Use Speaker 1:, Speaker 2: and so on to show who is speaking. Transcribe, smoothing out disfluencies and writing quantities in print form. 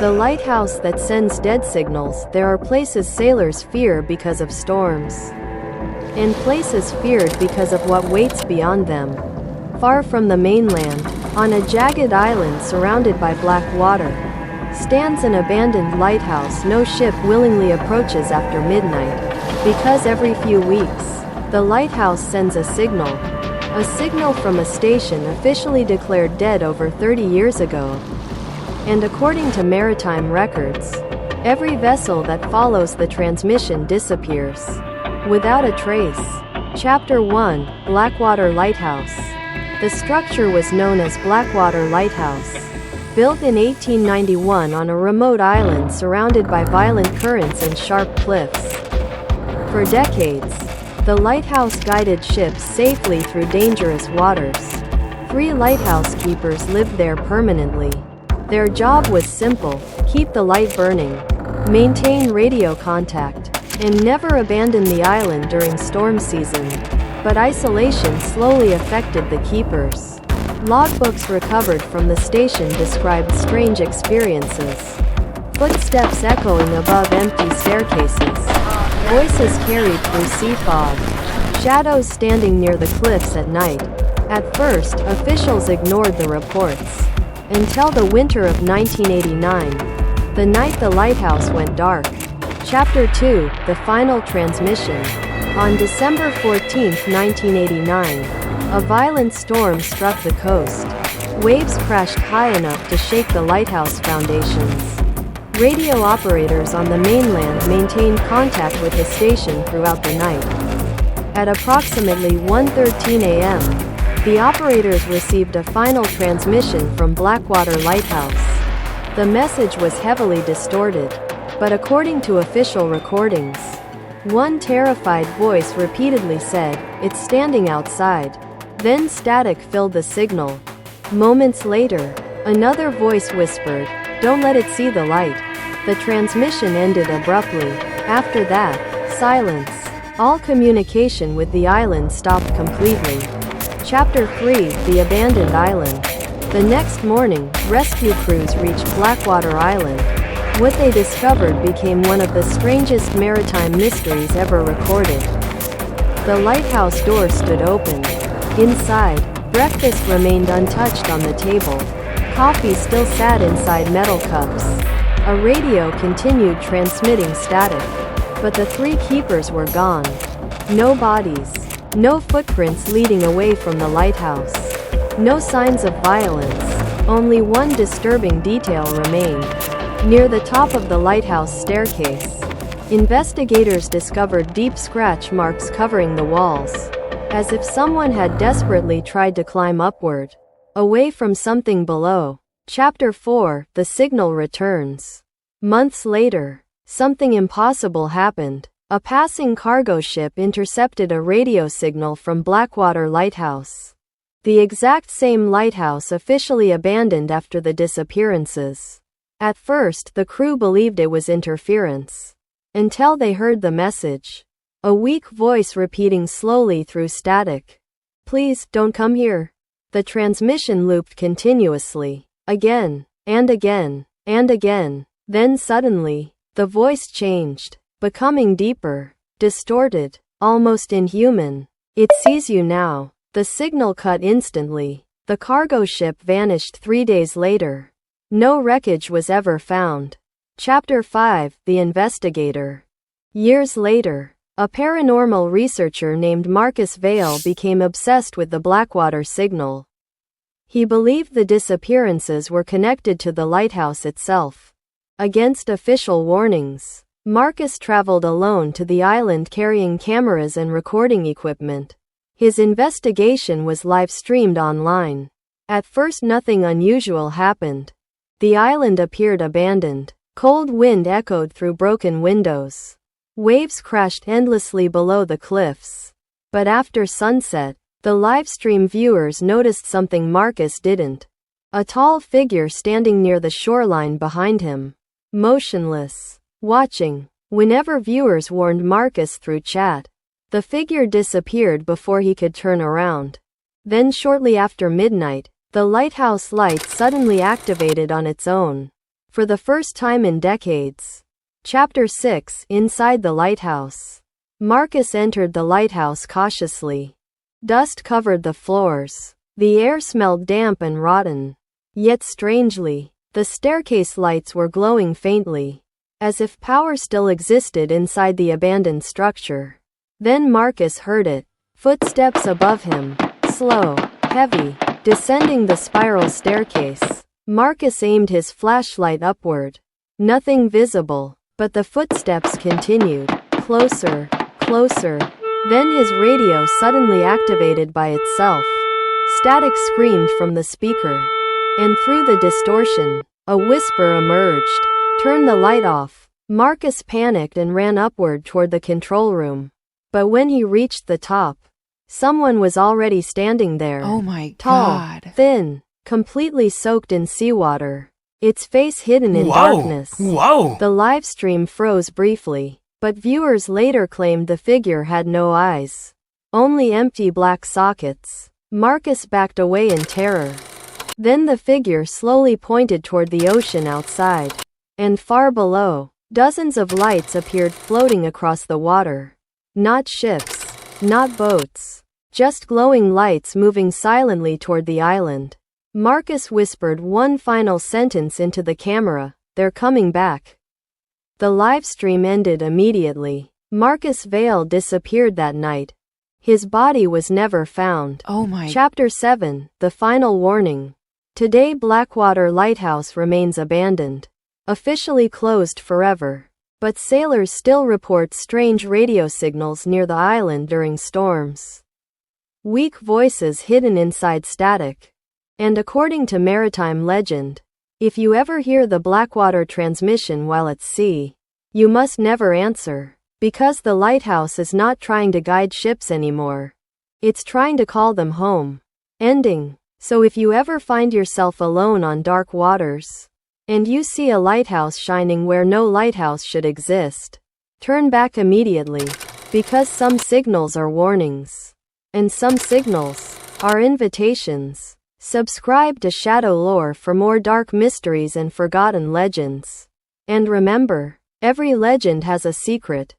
Speaker 1: The lighthouse that sends dead signals. There are places sailors fear because of storms, and places feared because of what waits beyond them. Far from the mainland, on a jagged island surrounded by black water, stands an abandoned lighthouse no ship willingly approaches after midnight, because every few weeks, the lighthouse sends a signal from a station officially declared dead over 30 years ago. And according to Maritime records, every vessel that follows the transmission disappears without a trace. Chapter 1: Blackwater Lighthouse. The structure was known as Blackwater Lighthouse, built in 1891 on a remote island surrounded by violent currents and sharp cliffs. For decades, the lighthouse guided ships safely through dangerous waters. 3 lighthouse keepers lived there permanently. Their job was simple: keep the light burning, maintain radio contact, and never abandon the island during storm season. But isolation slowly affected the keepers. Logbooks recovered from the station described strange experiences: footsteps echoing above empty staircases, voices carried through sea fog, shadows standing near the cliffs at night. At first, officials ignored the reports, until the winter of 1989, the night the lighthouse went dark. Chapter 2: The Final Transmission. On December 14, 1989, a violent storm struck the coast. Waves crashed high enough to shake the lighthouse foundations. Radio operators on the mainland maintained contact with the station throughout the night. At approximately 1:13 a.m., the operators received a final transmission from Blackwater Lighthouse. The message was heavily distorted, but according to official recordings, one terrified voice repeatedly said, "It's standing outside." Then static filled the signal. Moments later, another voice whispered, "Don't let it see the light." The transmission ended abruptly. After that, silence. All communication with the island stopped completely. Chapter 3: The Abandoned Island. The next morning, rescue crews reached Blackwater Island. What they discovered became one of the strangest maritime mysteries ever recorded. The lighthouse door stood open. Inside, breakfast remained untouched on the table. Coffee still sat inside metal cups. A radio continued transmitting static. But the 3 keepers were gone. No bodies. No footprints leading away from the lighthouse. No signs of violence. Only one disturbing detail remained. Near the top of the lighthouse staircase, investigators discovered deep scratch marks covering the walls, as if someone had desperately tried to climb upward, away from something below. Chapter 4: The Signal Returns. Months later, something impossible happened. A passing cargo ship intercepted a radio signal from Blackwater Lighthouse, the exact same lighthouse officially abandoned after the disappearances. At first, the crew believed it was interference, until they heard the message. A weak voice repeating slowly through static, "Please, don't come here." The transmission looped continuously, again, and again, and again. Then suddenly, the voice changed, becoming deeper, distorted, almost inhuman. "It sees you now." The signal cut instantly. The cargo ship vanished 3 days later. No wreckage was ever found. Chapter 5: The Investigator. Years later, a paranormal researcher named Marcus Vale became obsessed with the Blackwater signal. He believed the disappearances were connected to the lighthouse itself. Against official warnings, Marcus traveled alone to the island carrying cameras and recording equipment. His investigation was live-streamed online. At first nothing unusual happened. The island appeared abandoned. Cold wind echoed through broken windows. Waves crashed endlessly below the cliffs. But after sunset, the livestream viewers noticed something Marcus didn't. A tall figure standing near the shoreline behind him, motionless, watching. Whenever viewers warned Marcus through chat, the figure disappeared before he could turn around. Then shortly after midnight, the lighthouse light suddenly activated on its own. For the first time in decades. Chapter 6. Inside the lighthouse. Marcus entered the lighthouse cautiously. Dust covered the floors. The air smelled damp and rotten. Yet strangely, the staircase lights were glowing faintly, as if power still existed inside the abandoned structure. Then Marcus heard it. Footsteps above him. Slow, heavy, descending the spiral staircase. Marcus aimed his flashlight upward. Nothing visible, but the footsteps continued. Closer, closer. Then his radio suddenly activated by itself. Static screamed from the speaker. And through the distortion, a whisper emerged. Turn the light off. Marcus panicked and ran upward toward the control room. But when he reached the top, someone was already standing there.
Speaker 2: Oh my
Speaker 1: Tall,
Speaker 2: God.
Speaker 1: thin, completely soaked in seawater. Its face hidden in
Speaker 3: Whoa.
Speaker 1: darkness.
Speaker 3: Whoa!
Speaker 1: The live stream froze briefly, but viewers later claimed the figure had no eyes. Only empty black sockets. Marcus backed away in terror. Then the figure slowly pointed toward the ocean outside. And far below, dozens of lights appeared floating across the water. Not ships, not boats, just glowing lights moving silently toward the island. Marcus whispered one final sentence into the camera, "They're coming back." The live stream ended immediately. Marcus Vale disappeared that night. His body was never found.
Speaker 2: Oh my.
Speaker 1: Chapter 7. The Final Warning. Today Blackwater Lighthouse remains abandoned. Officially closed forever. But sailors still report strange radio signals near the island during storms. Weak voices hidden inside static. And according to maritime legend, if you ever hear the Blackwater transmission while at sea, you must never answer. Because the lighthouse is not trying to guide ships anymore. It's trying to call them home. Ending. So if you ever find yourself alone on dark waters, and you see a lighthouse shining where no lighthouse should exist, turn back immediately, because some signals are warnings, and some signals are invitations. Subscribe to ShadowLore for more dark mysteries and forgotten legends. And remember, every legend has a secret.